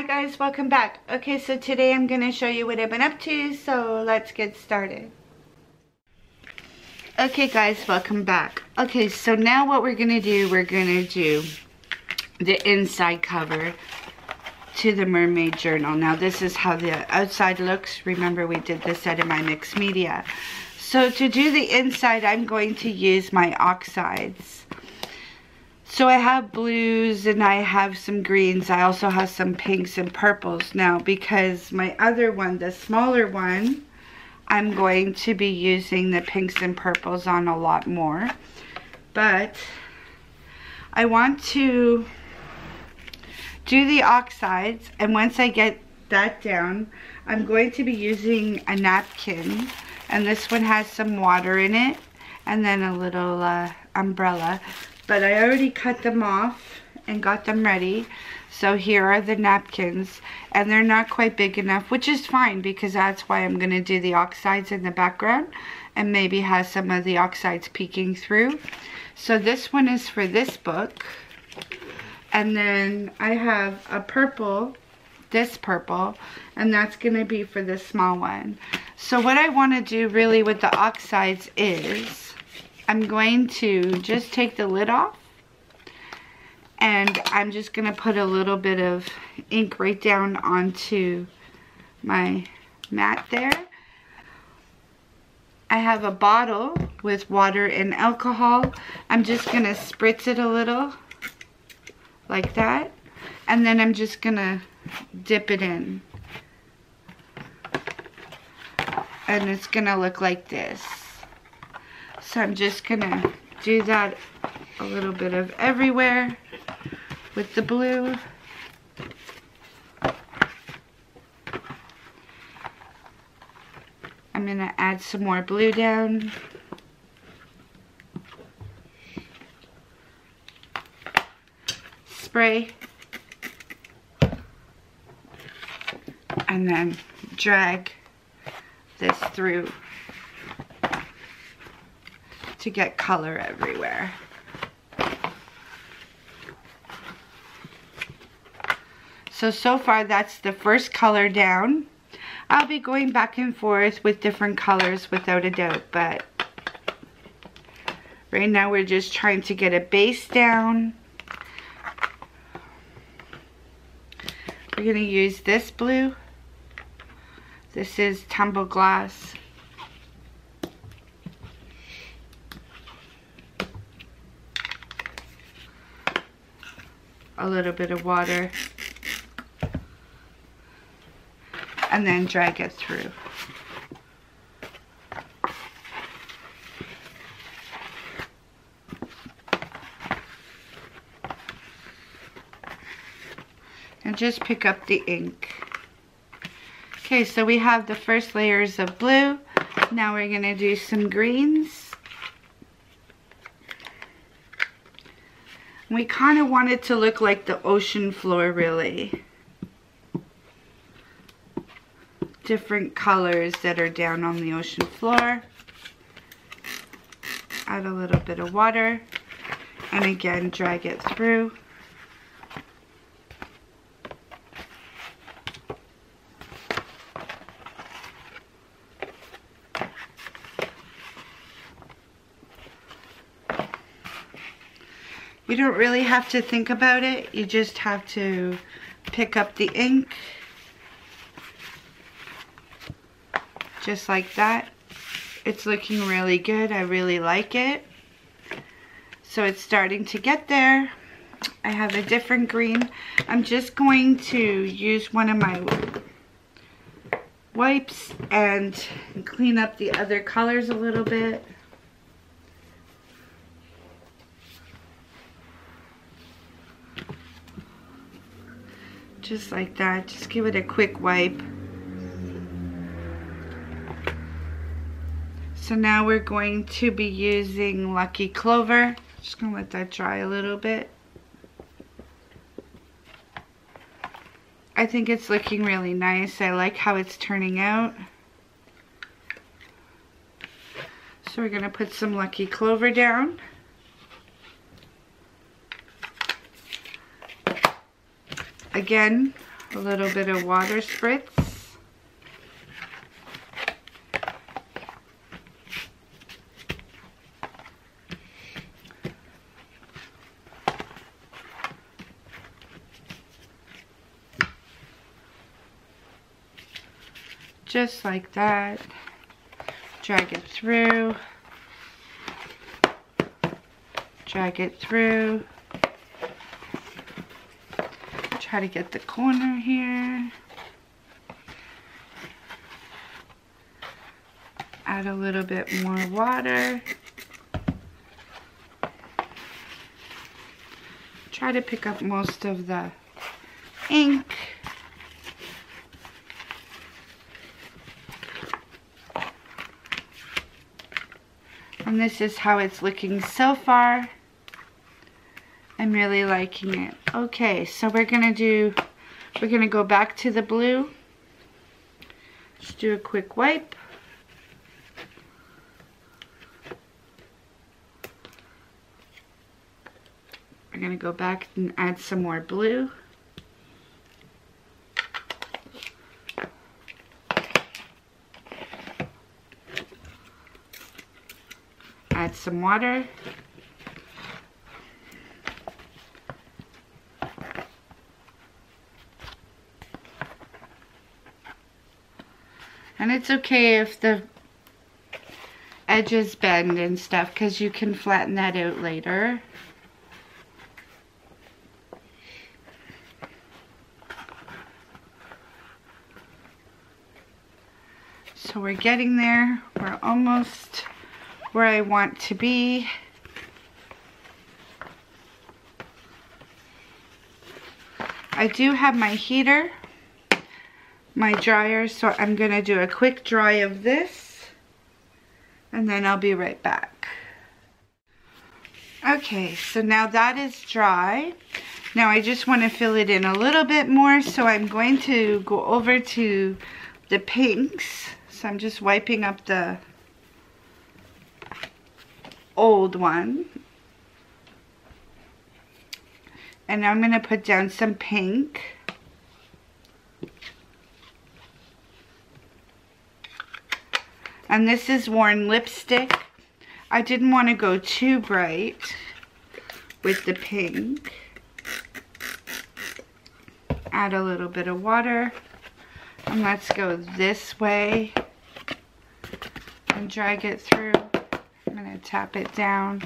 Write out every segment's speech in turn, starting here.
guys, welcome back. Okay, so today I'm going to show you what I've been up to, so let's get started. Okay guys, welcome back. Okay, so now what we're going to do, the inside cover to the mermaid journal. Now this is how the outside looks. Remember we did this out of my mixed media. So to do the inside, I'm going to use my oxides. So I have blues and I have some greens. I also have some pinks and purples. Now because my other one, the smaller one, I'm going to be using the pinks and purples on a lot more. But I want to do the oxides, and once I get that down, I'm going to be using a napkin, and this one has some water in it and then a little umbrella. But I already cut them off and got them ready. So here are the napkins, and they're not quite big enough, which is fine because that's why I'm going to do the oxides in the background and maybe have some of the oxides peeking through. So this one is for this book. And then I have a purple, this purple, and that's going to be for the small one. So what I want to do really with the oxides is I'm going to just take the lid off, and I'm just going to put a little bit of ink right down onto my mat there. I have a bottle with water and alcohol. I'm just going to spritz it a little like that, and then I'm just going to dip it in. And it's going to look like this. So I'm just going to do that a little bit of everywhere with the blue. I'm going to add some more blue down. Spray. And then drag this through to get color everywhere. So far that's the first color down. I'll be going back and forth with different colors without a doubt, but right now we're just trying to get a base down. We're going to use this blue. This is Tumble Glass. A little bit of water. And then drag it through. And just pick up the ink. Okay, so we have the first layers of blue. Now we're going to do some greens. We kind of want it to look like the ocean floor, really. Different colors that are down on the ocean floor. Add a little bit of water. And again, drag it through. You don't really have to think about it. You just have to pick up the ink. Just like that. It's looking really good. I really like it. So it's starting to get there. I have a different green. I'm just going to use one of my wipes and clean up the other colors a little bit. Just like that. Just give it a quick wipe. So now we're going to be using Lucky Clover. Just going to let that dry a little bit. I think it's looking really nice. I like how it's turning out. So we're going to put some Lucky Clover down. Again, a little bit of water spritz. Just like that. Drag it through. Drag it through. Try to get the corner here. Add a little bit more water. Try to pick up most of the ink. And this is how it's looking so far. I'm really liking it. Okay, so we're gonna go back to the blue. Just do a quick wipe. We're gonna go back and add some more blue. Add some water. And it's okay if the edges bend and stuff, because you can flatten that out later. So we're getting there. We're almost where I want to be. I do have my heater, my dryer, so I'm gonna do a quick dry of this and then I'll be right back. Okay, so now that is dry. Now I just want to fill it in a little bit more, so I'm going to go over to the pinks. So I'm just wiping up the old one. And I'm going to put down some pink. And this is Worn Lipstick. I didn't want to go too bright with the pink. Add a little bit of water. And let's go this way and drag it through. I'm going to tap it down.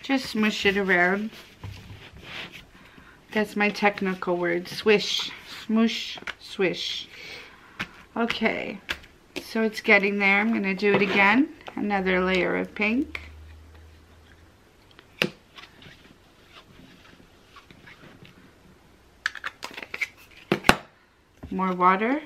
Just smush it around. That's my technical word. Swish. Smoosh. Swish. Okay. So it's getting there. I'm going to do it again. Another layer of pink. More water.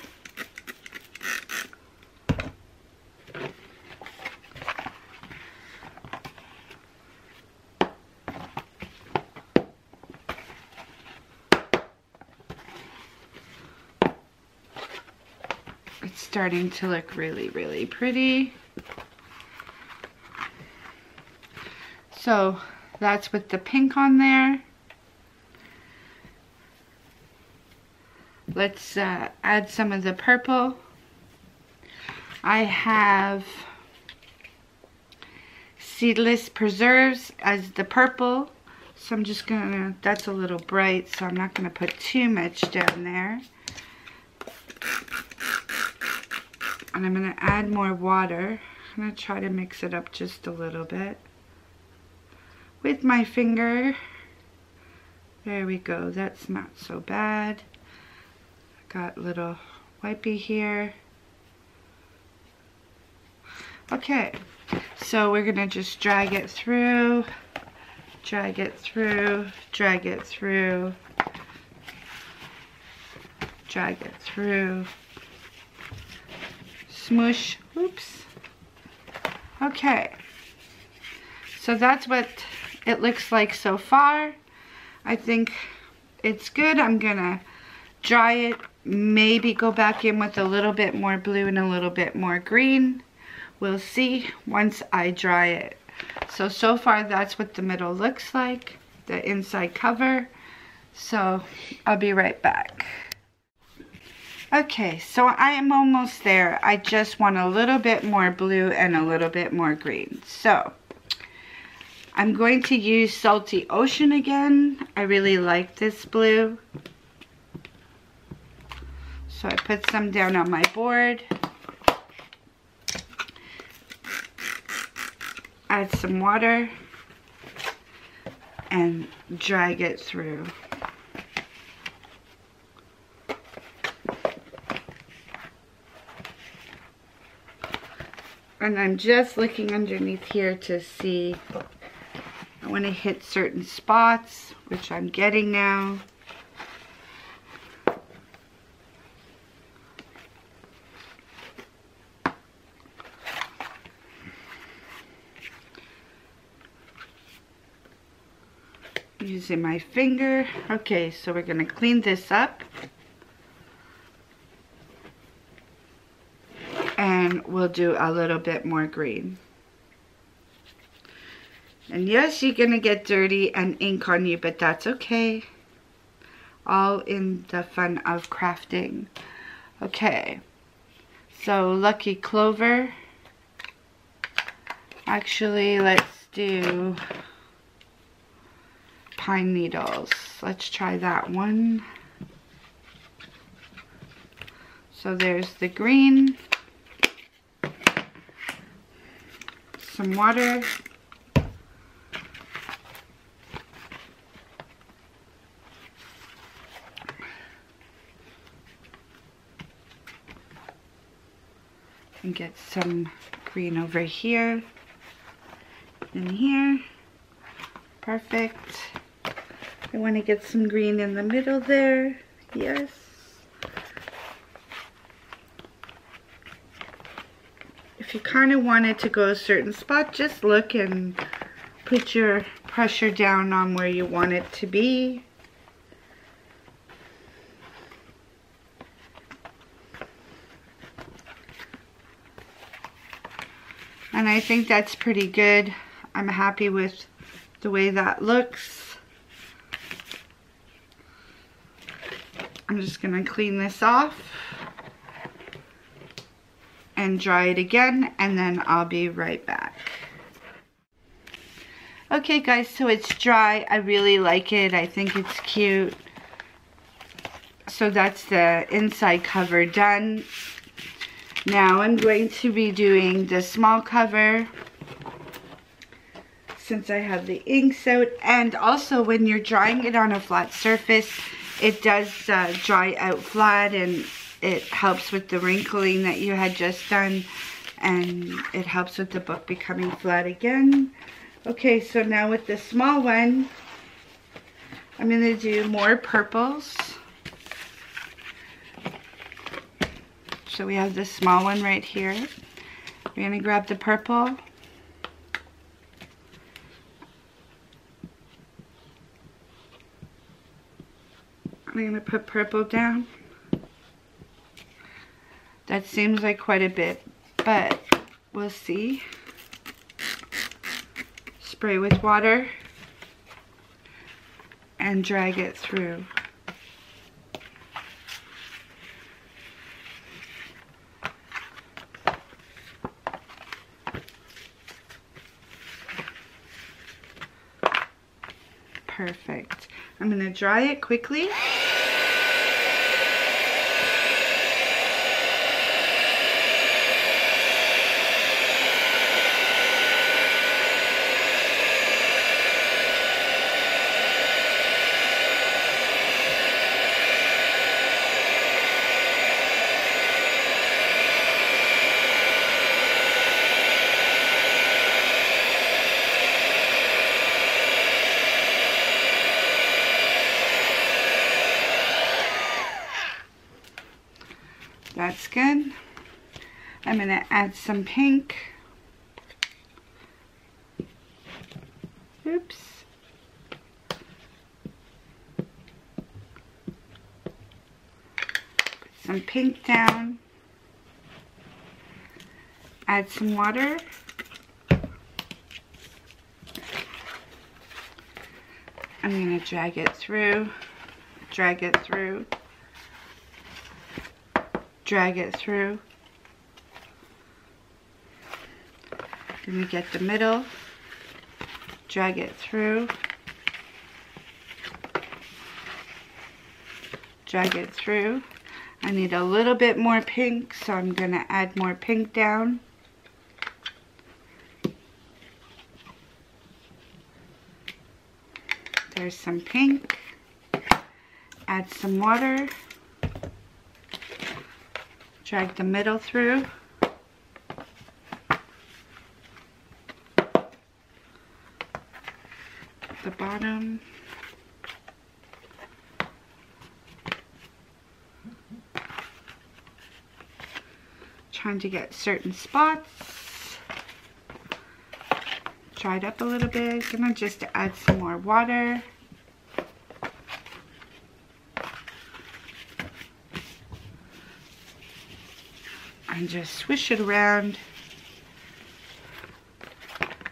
It's starting to look really, really pretty. So that's with the pink on there. Let's add some of the purple. I have Seedless Preserves as the purple. So I'm just gonna, that's a little bright, so I'm not gonna put too much down there. And I'm gonna add more water. I'm gonna try to mix it up just a little bit with my finger. There we go, that's not so bad. Got a little wipey here. Okay, so we're gonna just drag it through, drag it through, drag it through, drag it through, smoosh, oops. Okay, so that's what it looks like so far. I think it's good. I'm gonna dry it, maybe go back in with a little bit more blue and a little bit more green. We'll see once I dry it. So far that's what the middle looks like. the inside cover. So I'll be right back. Okay, so I am almost there. I just want a little bit more blue and a little bit more green. So I'm going to use Salty Ocean again. I really like this blue. So I put some down on my board. Add some water and drag it through. And I'm just looking underneath here to see, I want to hit certain spots, which I'm getting now. Using my finger. Okay, so we're going to clean this up. And we'll do a little bit more green. And yes, you're going to get dirty and ink on you, but that's okay. All in the fun of crafting. Okay, so Lucky Clover. Actually, let's do Pine Needles. Let's try that one. So there's the green. Some water. And get some green over here and here. Perfect. I want to get some green in the middle there. Yes. If you kind of want it to go a certain spot, just look and put your pressure down on where you want it to be. And I think that's pretty good. I'm happy with the way that looks. I'm just going to clean this off and dry it again, and then I'll be right back. Okay guys, so it's dry. I really like it. I think it's cute. So that's the inside cover done. Now I'm going to be doing the small cover since I have the inks out. And also when you're drying it on a flat surface, it does dry out flat, and it helps with the wrinkling that you had just done, and it helps with the book becoming flat again. Okay, so now with the small one, I'm going to do more purples. So we have this small one right here. We're going to grab the purple. I'm going to put purple down. That seems like quite a bit, but we'll see. Spray with water and drag it through. Perfect. I'm going to dry it quickly. That's good. I'm going to add some pink. Oops. Put some pink down. Add some water. I'm going to drag it through, drag it through, drag it through. Then we get the middle, drag it through, drag it through. I need a little bit more pink, so I'm going to add more pink down. There's some pink. Add some water. Drag the middle through. The bottom. Trying to get certain spots dried up a little bit. Gonna just add some more water. And just swish it around.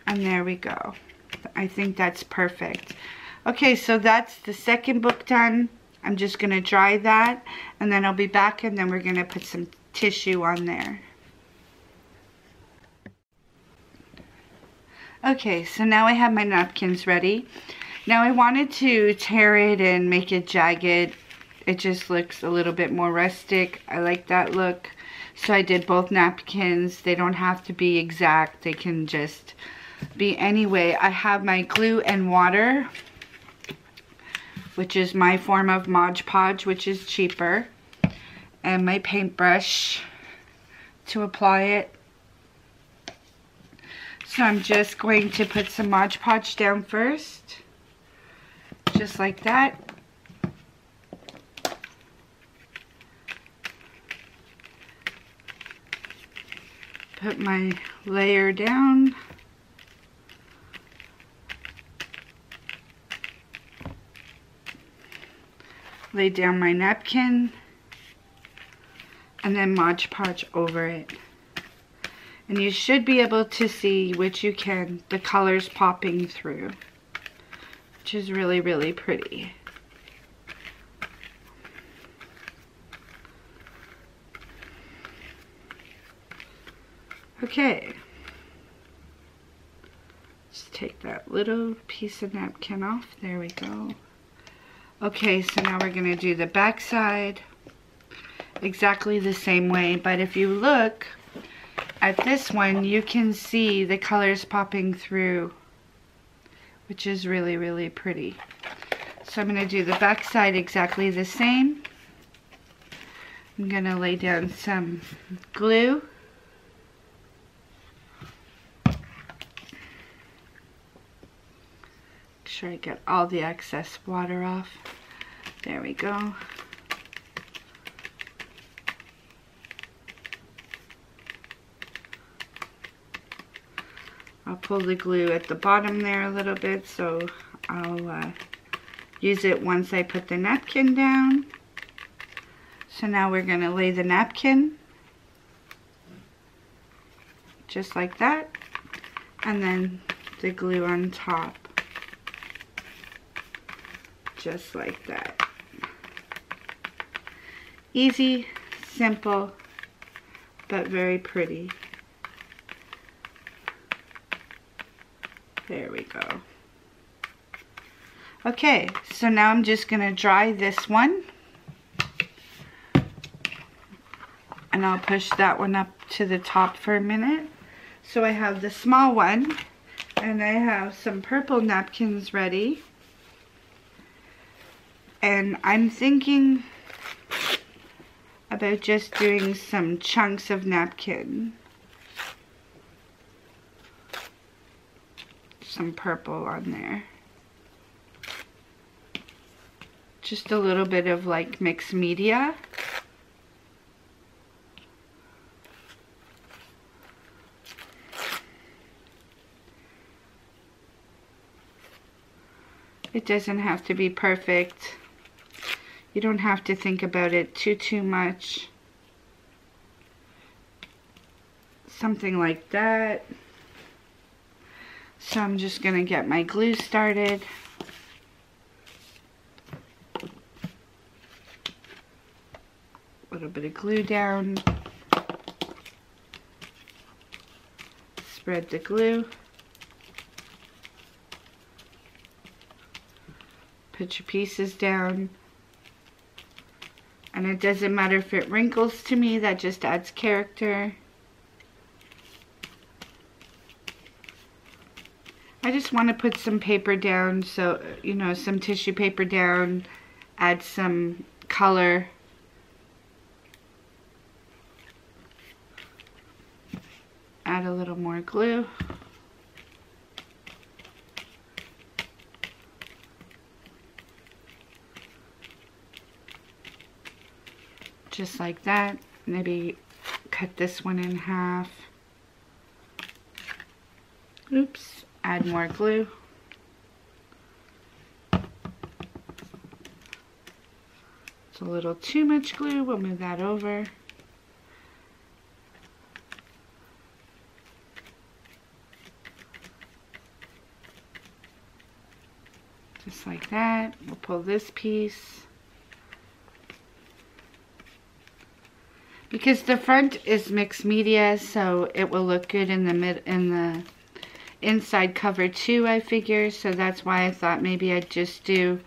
And there we go. I think that's perfect. Okay, so that's the second book done. I'm just going to dry that, and then I'll be back, and then we're going to put some tissue on there. Okay, so now I have my napkins ready. Now I wanted to tear it and make it jagged. It just looks a little bit more rustic. I like that look. So I did both napkins. They don't have to be exact. They can just be any way. I have my glue and water, which is my form of Mod Podge, which is cheaper, and my paintbrush to apply it. So I'm just going to put some Mod Podge down first, just like that. Put my layer down. Lay down my napkin, and then Mod Podge over it. And you should be able to see, which you can, the colors popping through, which is really, really pretty. Okay. Just take that little piece of napkin off. There we go. Okay, so now we're going to do the back side exactly the same way, but if you look at this one, you can see the colors popping through, which is really, really pretty. So I'm going to do the back side exactly the same. I'm going to lay down some glue. Make sure I get all the excess water off. There we go. I'll pull the glue at the bottom there a little bit, so I'll use it once I put the napkin down. So now we're going to lay the napkin just like that, and then the glue on top just like that. Easy, simple, but very pretty. There we go. Okay, so now I'm just going to dry this one. And I'll push that one up to the top for a minute. So I have the small one, and I have some purple napkins ready. And I'm thinking about just doing some chunks of napkin. Some purple on there. Just a little bit of like mixed media. It doesn't have to be perfect. You don't have to think about it too much. Something like that. So I'm just going to get my glue started. A little bit of glue down. Spread the glue. Put your pieces down. And it doesn't matter if it wrinkles to me, that just adds character. I just want to put some paper down, so, you know, some tissue paper down, add some color. Add a little more glue. Just like that. Maybe cut this one in half. Oops. Add more glue. It's a little too much glue. We'll move that over. Just like that. We'll pull this piece. Because the front is mixed media, so it will look good in the inside cover too, I figure. So that's why I thought maybe I'd just do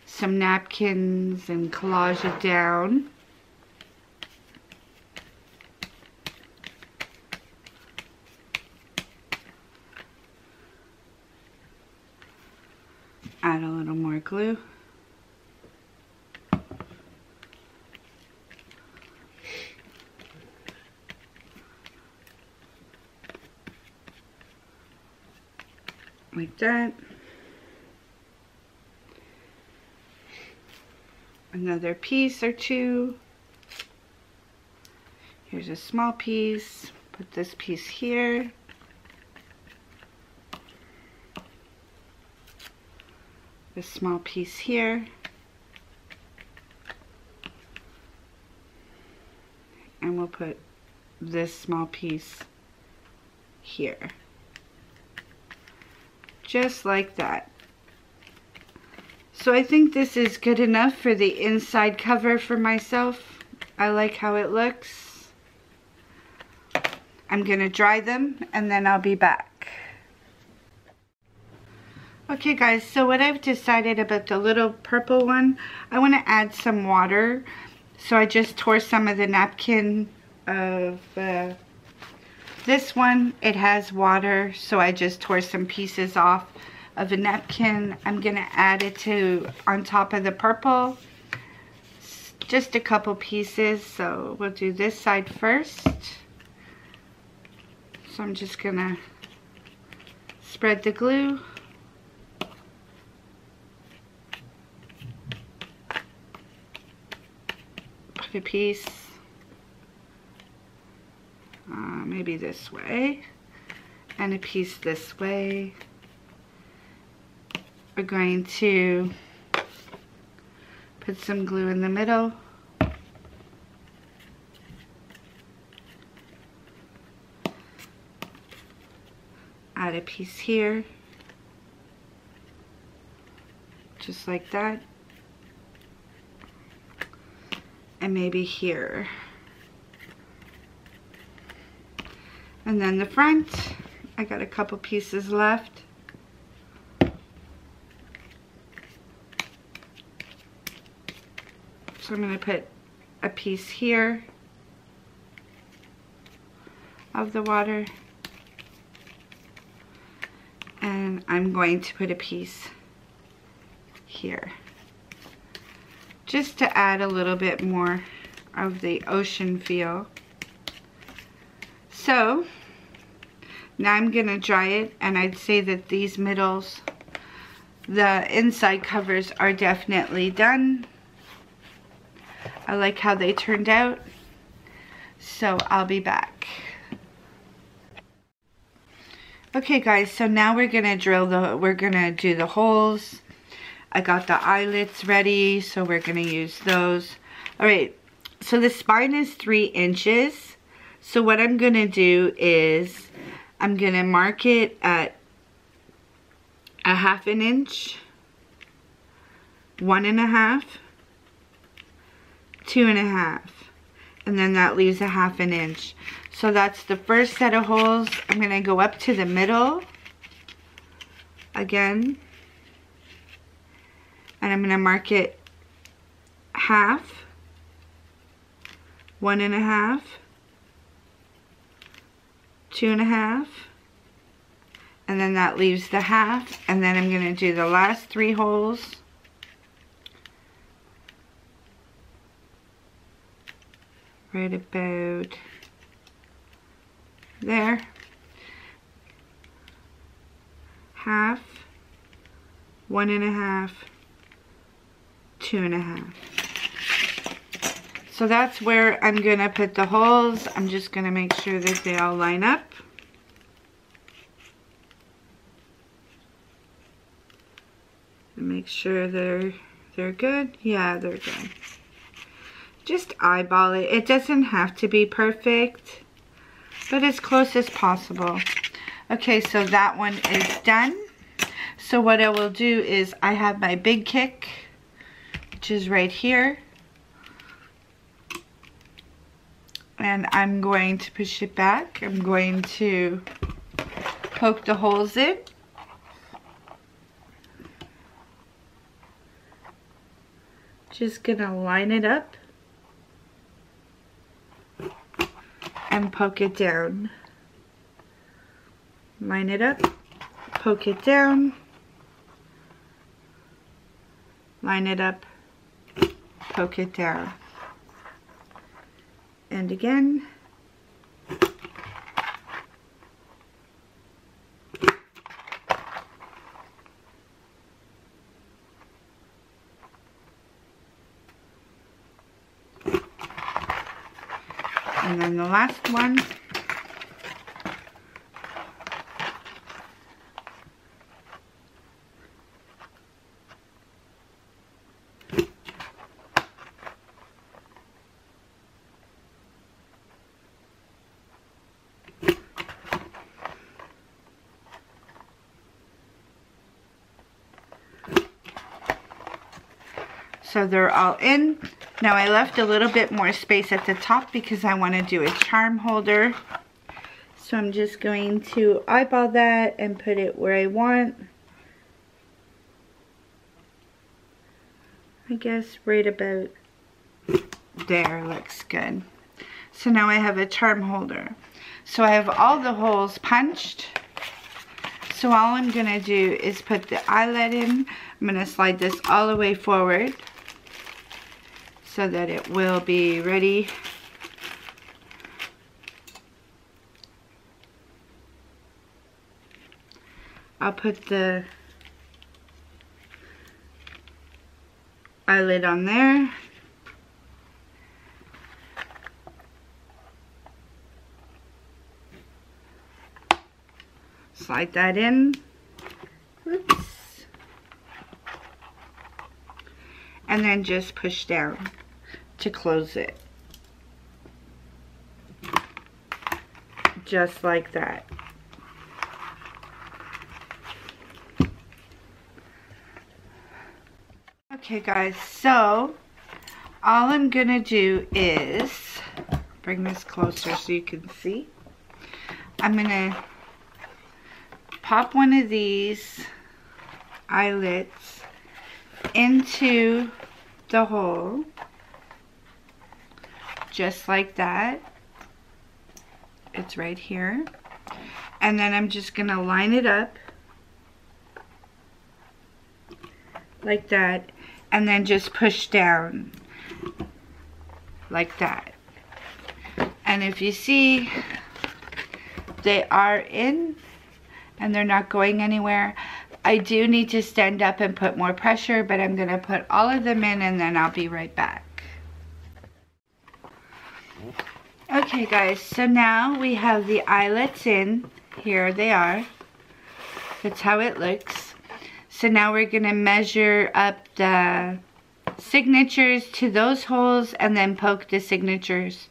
some napkins and collage it down. Add a little more glue. Like that. Another piece or two. Here's a small piece. Put this piece here. This small piece here. And we'll put this small piece here. Just like that. So I think this is good enough for the inside cover for myself. I like how it looks. I'm gonna dry them and then I'll be back. Okay guys, so what I've decided about the little purple one, I want to add some water. So I just tore some of the napkin of this one. It has water, so I just tore some pieces off of a napkin. I'm gonna add it on top of the purple. Just a couple pieces, so we'll do this side first. So I'm just gonna spread the glue. Put a piece, maybe this way, and a piece this way. We're going to put some glue in the middle. Add a piece here, just like that. And maybe here. And then the front, I got a couple pieces left. So I'm going to put a piece here of the water. And I'm going to put a piece here. Just to add a little bit more of the ocean feel. So now I'm going to dry it, and I'd say that these middles, the inside covers, are definitely done. I like how they turned out, so I'll be back. Okay guys, so now we're going to do the holes. I got the eyelets ready, so we're going to use those. Alright, so the spine is 3 inches. So what I'm going to do is I'm going to mark it at 1/2 inch, 1 1/2, 2 1/2. and then that leaves a 1/2 inch. So that's the first set of holes. I'm going to go up to the middle again, and I'm going to mark it 1/2, 1 1/2, 2 1/2, and then that leaves the 1/2, and then I'm going to do the last 3 holes. Right about there. 1/2, 1 1/2, 2 1/2. So that's where I'm going to put the holes. I'm just going to make sure that they all line up. And make sure they're good. Yeah, they're good. Just eyeball it. It doesn't have to be perfect, but as close as possible. Okay, so that one is done. So what I will do is I have my big kick, which is right here. And I'm going to push it back. I'm going to poke the holes in. Just gonna line it up and poke it down. Line it up, poke it down, line it up, poke it down. And again. And then the last one. So they're all in. Now I left a little bit more space at the top because I want to do a charm holder. So I'm just going to eyeball that and put it where I want. I guess right about there looks good. So now I have a charm holder. So I have all the holes punched. So all I'm going to do is put the eyelet in. I'm going to slide this all the way forward so that it will be ready. I'll put the eyelid on there. Slide that in. Oops. And then just push down to close it. Just like that. Okay guys, so all I'm gonna do is bring this closer so you can see. I'm gonna pop one of these eyelets into the hole, just like that. It's right here. And then I'm just gonna line it up like that, and then just push down like that. And if you see, they are in and they're not going anywhere. I do need to stand up and put more pressure, but I'm gonna put all of them in and then I'll be right back. Okay guys, so now we have the eyelets in. Here they are. That's how it looks. So now we're gonna measure up the signatures to those holes and then poke the signatures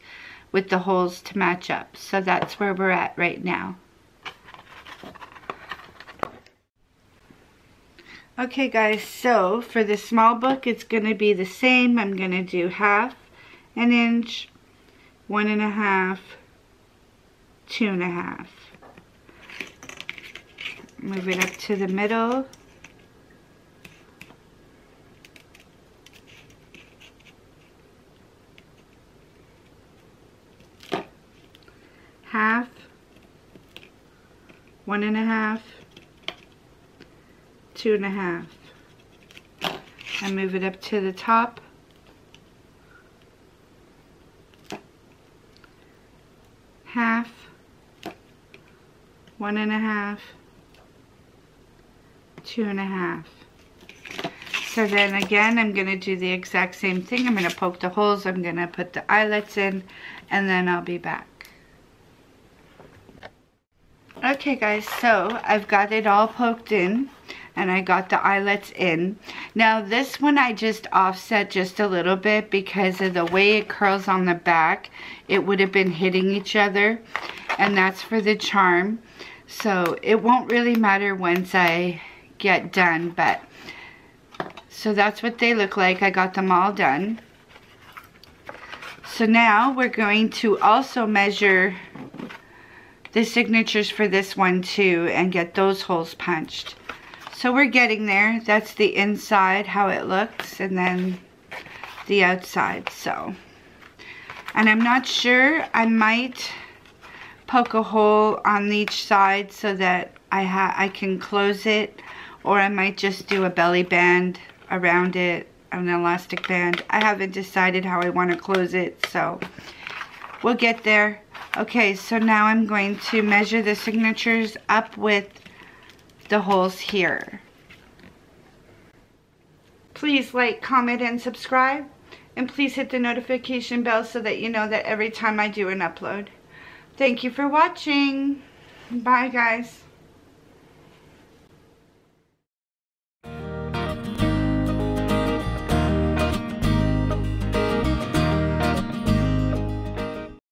with the holes to match up. So that's where we're at right now. Okay guys, so for the small book it's going to be the same. I'm going to do 1/2 inch, 1.5, 2.5. Move it up to the middle. Half, 1.5, 2.5. And move it up to the top. Half, 1.5, 2.5. So then again, I'm going to do the exact same thing. I'm going to poke the holes. I'm going to put the eyelets in, and then I'll be back. Okay guys, so I've got it all poked in, and I got the eyelets in. Now this one I just offset just a little bit because of the way it curls on the back. It would have been hitting each other, and that's for the charm. So it won't really matter once I get done, but so that's what they look like. I got them all done. So now we're going to also measure the signatures for this one too and get those holes punched. So we're getting there. That's the inside, how it looks, and then the outside. So, and I'm not sure, I might poke a hole on each side so that I can close it, or I might just do a belly band around it, an elastic band. I haven't decided how I want to close it, so we'll get there. Okay, so now I'm going to measure the signatures up with the holes here. Please like, comment, and subscribe. And please hit the notification bell so that you know that every time I do an upload. Thank you for watching. Bye, guys.